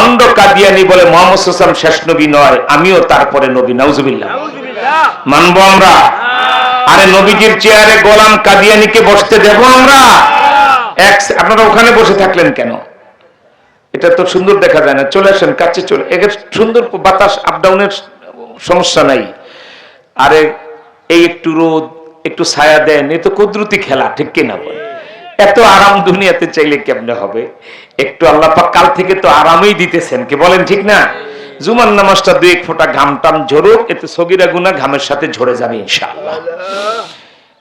ভণ্ড কাদিয়ানি বলে মুহাম্মদ সাল্লাল্লাহু আলাইহি ওয়াসাল্লাম শেষ নবী নয়, আমিও তারপরে নবী। নাউজুবিল্লাহ। মানবো আমরা? আরে নবীজির চেয়ারে গোলাম কাদিয়ানিকে বসতে দেব আমরা? আপনারা ওখানে বসে থাকলেন কেন? এটা তো সুন্দর দেখা যায় না। চলে আসেন কাছে, চলে এর সুন্দর বাতাস আপ ডাউনের সমস্যা নাই। আরে এই একটু রোদ একটু ছায়া দেন, এ তো কুদরতি খেলা, ঠিক কিনা বলেন? এত আরাম দুনিয়াতে চাইলে কেমনে হবে? একটু আল্লাহ পাক কাল থেকে তো আরামই দিতেছেন, কি বলেন ঠিক না? জুমার নামাজটা দুই এক ফোঁটা ঘাম টাম ঝরুক, এতে সগীরা গুনাহ ঘামের সাথে ঝরে যাবে ইনশাআল্লাহ।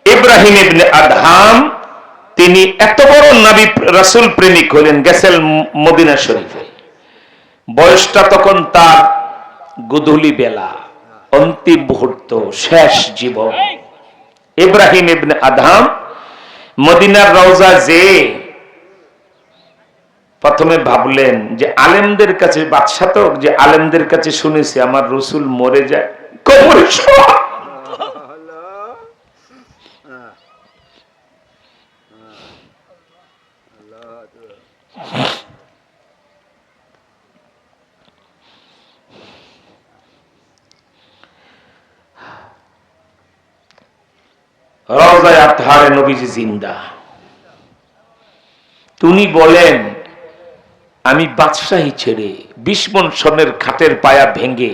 ইব্রাহিম ইবনে আদহাম তিনি এত বড় নবী রাসূল প্রেমিক হলেন, গেছেন মদিনা শরীফে। বয়সটা তখন তার গোধূলি বেলা, অন্তিম মুহূর্ত, শেষ জীবন। ইব্রাহিম ইবনে আদহাম মদিনার রওজা যে প্রথমে ভাবলেন যে আলেমদের কাছে, বাদশা তো, যে আলেমদের কাছে শুনেছি আমার রাসূল মরে যায় কবরে শোয়া। রওজায়ে আতহারে নবীজি জিন্দা। তিনি বলেন আমি বাদশাহী ছেড়ে 20 মণ স্বর্ণের খাটের পায়া ভেঙে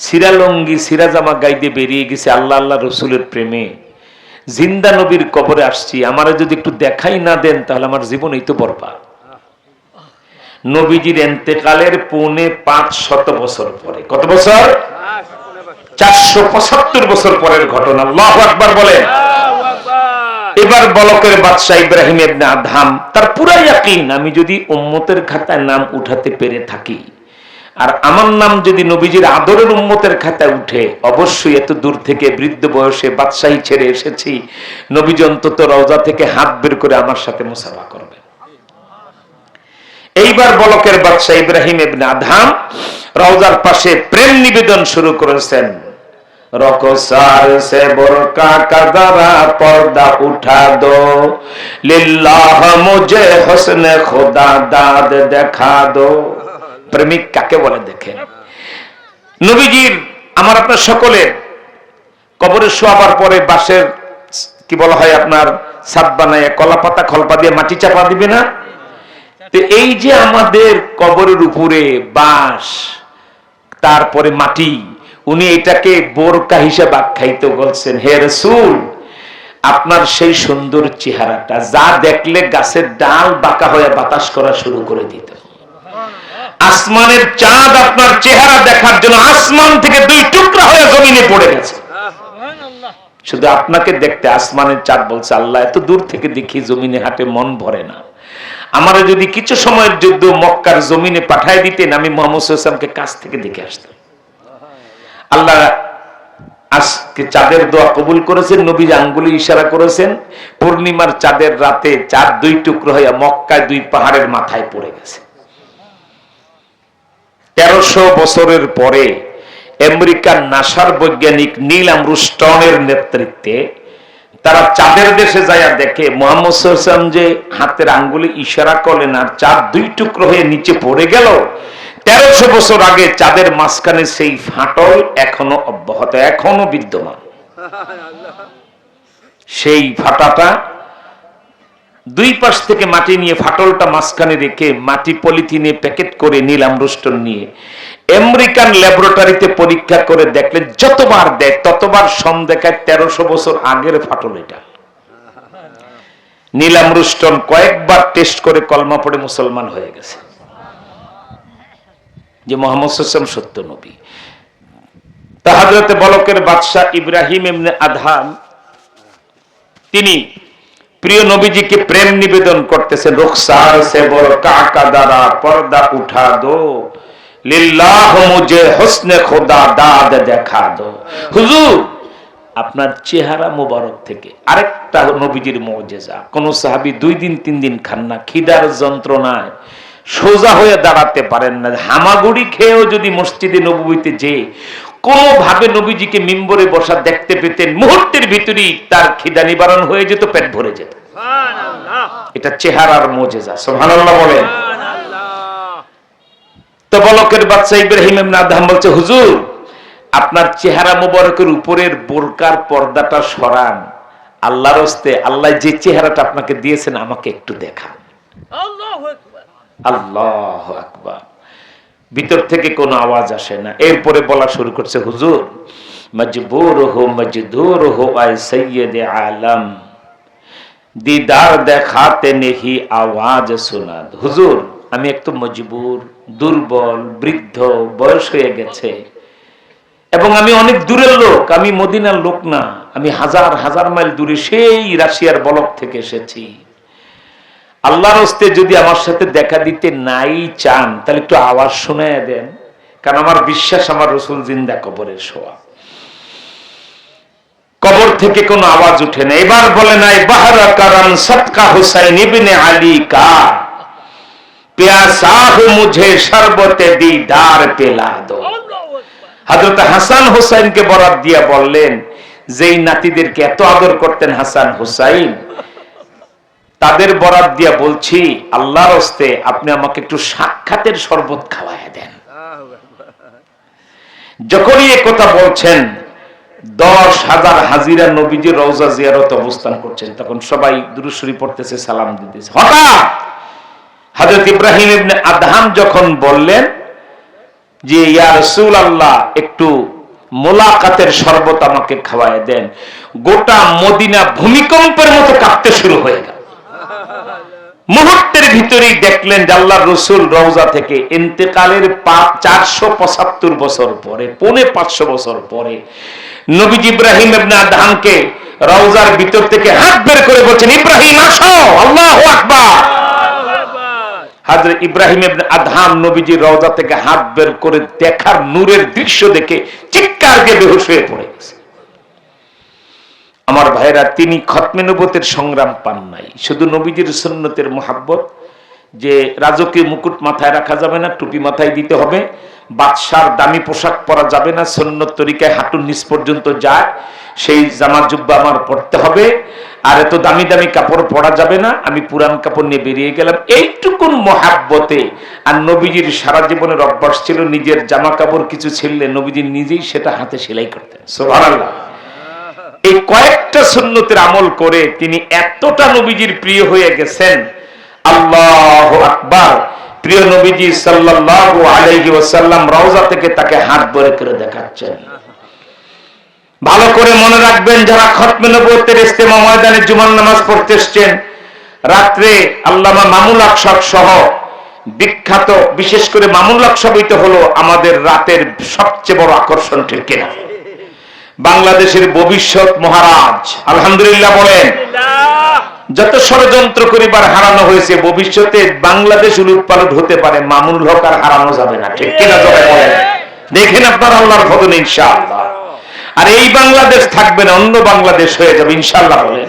সিরালঙ্গি সিরাজামা গাইতে বেরিয়ে গেছে আল্লাহ আল্লাহ রসুলের প্রেমে। জিন্দা নবীর কবরে আসছি, আমারে যদি একটু দেখাই না দেন তাহলে আমার জীবন এই তো বরবাদ। নবীজির ইন্তেকালের 550 বছর পরে, কত বছর? 475 বছর পরের ঘটনা। আল্লাহু আকবার বলেন। এবার বলকের বাদশা ইব্রাহিম ইবনে আদহাম তার পুরা ইয়াকিন, আমি যদি উম্মতের খাতায় নাম উঠাতে পেরে থাকি আর আমার নাম যদি নবীজির আদরের উম্মতের খাতায় উঠে, অবশ্যই এত দূর থেকে বৃদ্ধ বয়সে বাদশাহী ছেড়ে এসেছি, নবীজি অন্তত রওজা থেকে হাত বের করে আমার সাথে মুসাফা করবে। এইবার বলকের বাদশা ইব্রাহিম ইবনে আদহাম রওজার পাশে প্রেম নিবেদন শুরু করেছেন। রকসার সে বোরকা কা জরা পর্দা উঠা দো, লিল্লাহ মুঝে হুসনে খুদা দাদ দেখা দো। প্রেমিক কাকে বলে দেখেন। নবীজির আমার আপনার সকলের কবরে শোয়াবার পরে বাঁশের কি বলা হয় আপনার ছাদ বানায় কলা পাতা খলপা দিয়ে মাটি চাপা দিবে না? তো এই যে আমাদের কবরের উপরে বাঁশ তারপরে মাটি, উনি এটাকে বোরকা হিসেবে আখ্যায়িত করছেন। হে রাসূল, আপনার সেই সুন্দর চেহারাটা যা দেখলে গাছের ডাল বাঁকা হয়ে বাতাস করা শুরু করে দিত। আসমানের চাঁদ আপনার চেহারা দেখার জন্য আসমান থেকে 2 টুকরা হয়ে জমিনে পড়ে গেছে শুধু আপনাকে দেখতে। আসমানের চাঁদ বলছে আল্লাহ এত দূর থেকে দেখি, জমিনে হাঁটে মন ভরে না, আমারে যদি কিছু সময়ের যুদ্ধ মক্কার জমিনে পাঠায় দিতেন, আমি মুহাম্মদ সাল্লাল্লাহু আলাইহি ওয়াসাল্লামকে কাছ থেকে দেখে আসতাম। আল্লাহ আজকে চাঁদের দোয়া কবুল করেছেন, নবী আঙ্গুলে ইশারা করেছেন। পূর্ণিমার চাঁদের রাতে চাঁদ 2 টুকরো হয়ে মক্কায় 2 পাহাড়ের মাথায় পড়ে গেছে। 1300 বছরের পরে আমেরিকার নাসার বৈজ্ঞানিক নীল আর্মস্ট্রংয়ের নেতৃত্বে তারা চাঁদের দেশে যায় দেখে মুহাম্মদ সাল্লাল্লাহু আলাইহি ওয়াসাল্লাম যে হাতের আঙ্গুলে ইশারা করলেন আর চাঁদ 2 টুকরো হয়ে নিচে পড়ে গেল। 1300 বছর আগে চাঁদের মাঝখানে সেই ফাটল এখনো অব্যাহত, এখনো বিদ্যমান। সেই ফাটাটা 2 পাশ থেকে মাটি নিয়ে ফাটলটা মাঝখানে রেখে মাটি পলিথিনে প্যাকেট করে নীল আর্মস্ট্রং নিয়ে আমেরিকান ল্যাবরেটরিতে পরীক্ষা করে দেখলেন যতবার দেয় ততবার সম দেখায় 1300 বছর আগের ফাটল এটা। নীল আর্মস্ট্রং কয়েকবার টেস্ট করে কলমা পড়ে মুসলমান হয়ে গেছে যে মুহাম্মদ সাল্লাল্লাহু আলাইহি ওয়াসাল্লাম সত্য নবী। তা হযরতে বলকের বাদশা ইব্রাহিম ইবনে আদহাম তিনি প্রিয় নবীজিকে প্রেম নিবেদন করতেছেন। রুখসার সে বোরকা কা জরা পর্দা উঠা দো, লিল্লাহ মুঝে হুসনে খুদা দাদ দেখা দো। হুজুর আপনার চেহারা মোবারক থেকে আরেকটা নবীজির মুজিজা, কোন সাহাবী 2 দিন 3 দিন খান না, খিদার যন্ত্রণায় সোজা হয়ে দাঁড়াতে পারেন না, হামাগুড়ি খেয়েও যদি মসজিদে নববীতে যে কোনোভাবে নবীজিকে মিম্বরে বসা দেখতে পেতেন, মুহূর্তের ভিতরেই তার খিদা নিবারণ হয়ে যেত, পেট ভরে যেত। সুবহানাল্লাহ। এটা চেহারার মুজিজা। সুবহানাল্লাহ বলেন। তো বলকের বাচ্চা ইব্রাহিম ইবনে আদহাম বলছে, হুজুর আপনার চেহারা মোবারকের উপরের বোরকার পর্দাটা সরান, আল্লাহর হস্তে আল্লাহ যে চেহারাটা আপনাকে দিয়েছেন আমাকে একটু দেখান। আল্লাহু আকবার, আল্লাহু আকবার। ভিতর থেকে কোনো আওয়াজ আসে না। এরপরে বলা শুরু করছে, হুজুর মজবুর হো মজদুর হো আয় সৈয়দ আলম, দিদার দেখাতে নেহি আওয়াজ শোনা। হুজুর আমি একটু মজবুর, দুর্বল, বৃদ্ধ, বয়স হয়ে গেছে এবং আমি অনেক দূরের লোক, আমি মদিনার লোক না, আমি হাজার হাজার মাইল দূরে সেই রাশিয়ার বলক থেকে এসেছি। আল্লাহর হস্তে যদি আমার সাথে দেখা দিতে নাই চান তাহলে একটু আওয়াজ শোনায় দেন, কারণ আমার বিশ্বাস আমার রাসূল জিন্দা কবরে শোয়া, কবর থেকে কোনো আওয়াজ উঠে না। এবার বলে নাই বাহরা কারণ সদকা হুসাইন ইবনে আলী কা প্যাসা হু মুঝে শরবতে দীদার পেলা দো। হযরত হাসান হুসাইনকে বরাত দিয়া বললেন, যেই নাতিদেরকে এত আদর করতেন হাসান হুসাইন, তাদের বরাত দিয়া বলছি আল্লাহর হস্তে আপনি আমাকে একটু সাক্ষাতের শরবত খাওয়ায় দেন। যখনই এই কথা বলছেন 10,000 হাজিরা নবীজির রওজা জিয়ারত অবস্থান করছেন, তখন সবাই দুরূদ শরীফ পড়তেছে, সালাম দিতেছে। হঠাৎ হযরত ইব্রাহিম ইবনে আদহাম যখন বললেন যে ইয়া রাসূলুল্লাহ একটু মোলাকাতের শরবত আমাকে খাওয়ায় দেন, গোটা মদিনা ভূমিকম্পের মতো কাঁপতে শুরু হয়ে গেল। মুহূর্তের ভিতরেই দেখলেন যে আল্লাহর রাসূল রওজা থেকে ইন্তেকালের 475 বছর পরে, 550 বছর পরে নবীজি ইব্রাহিম ইবনে আদহামকে রওজার ভিতর থেকে হাত বের করে বলছেন, ইব্রাহিম আসো, আল্লাহু আকবার। হযরত ইব্রাহিম ইবনে আদহাম নবীজি রওজা থেকে হাত বের করে দেখার নূরের দৃশ্য দেখে চিৎকার দিয়ে বেহুশ হয়ে পড়ে গেছে। আমার ভাইরা, তিনি খতমে নবুয়তের সংগ্রাম পান নাই, শুধু নবীজির সুন্নতের মুহাব্বত, যে রাজকীয় মুকুট মাথায় রাখা যাবে না, টুপি মাথায় দিতে হবে, বাদশার দামি পোশাক পরা যাবে না, সুন্নত তরিকায় হাঁটুর নিচ পর্যন্ত যায় সেই জামা জুব্বা আমার পরতে হবে, আর এত দামি দামি কাপড় পরা যাবে না, আমি পুরান কাপড় নিয়ে বেরিয়ে গেলাম, এইটুকুন মহাব্বতে। আর নবীজির সারা জীবনের অভ্যাস ছিল নিজের জামা কাপড় কিছু ছিললে নবীজি নিজেই সেটা হাতে সেলাই করতেন। সুবহানাল্লাহ। এই কয়েকটা সুন্নতের আমল করে তিনি এতটা নবীজির প্রিয় হয়ে গেছেন, আল্লাহু আকবার। প্রিয় নবীজি সাল্লাল্লাহু আলাইহি ওয়াসাল্লাম রওজা থেকে তাকে হাত বের করে দেখাচ্ছেন। ভালো করে মনে রাখবেন, যারা খতমে নবুয়তের ইজতেমা ময়দানে জুমার নামাজ পড়তে এসেছেন, রাত্রে আল্লামা মামুন হক সাহেব সহ বিখ্যাত, বিশেষ করে মামুন হক সাহেব হলো আমাদের রাতের সবচেয়ে বড় আকর্ষণ, ঠিক কিনা? বাংলাদেশের ভবিষ্যৎ মহারাজ, আলহামদুলিল্লাহ বলেন। যত ষড়যন্ত্র করিবার হারানো হয়েছে, ভবিষ্যতে বাংলাদেশ উলটপালট হতে পারে, মামুনুল হক আর হারানো যাবে না, ঠিক কিনা জবাই বলেন? দেখেন আপনার আল্লাহর ফজলে ইনশাআল্লাহ। আর এই বাংলাদেশ থাকবে না, অন্য বাংলাদেশ হয়ে যাবে ইনশাআল্লাহ বলেন।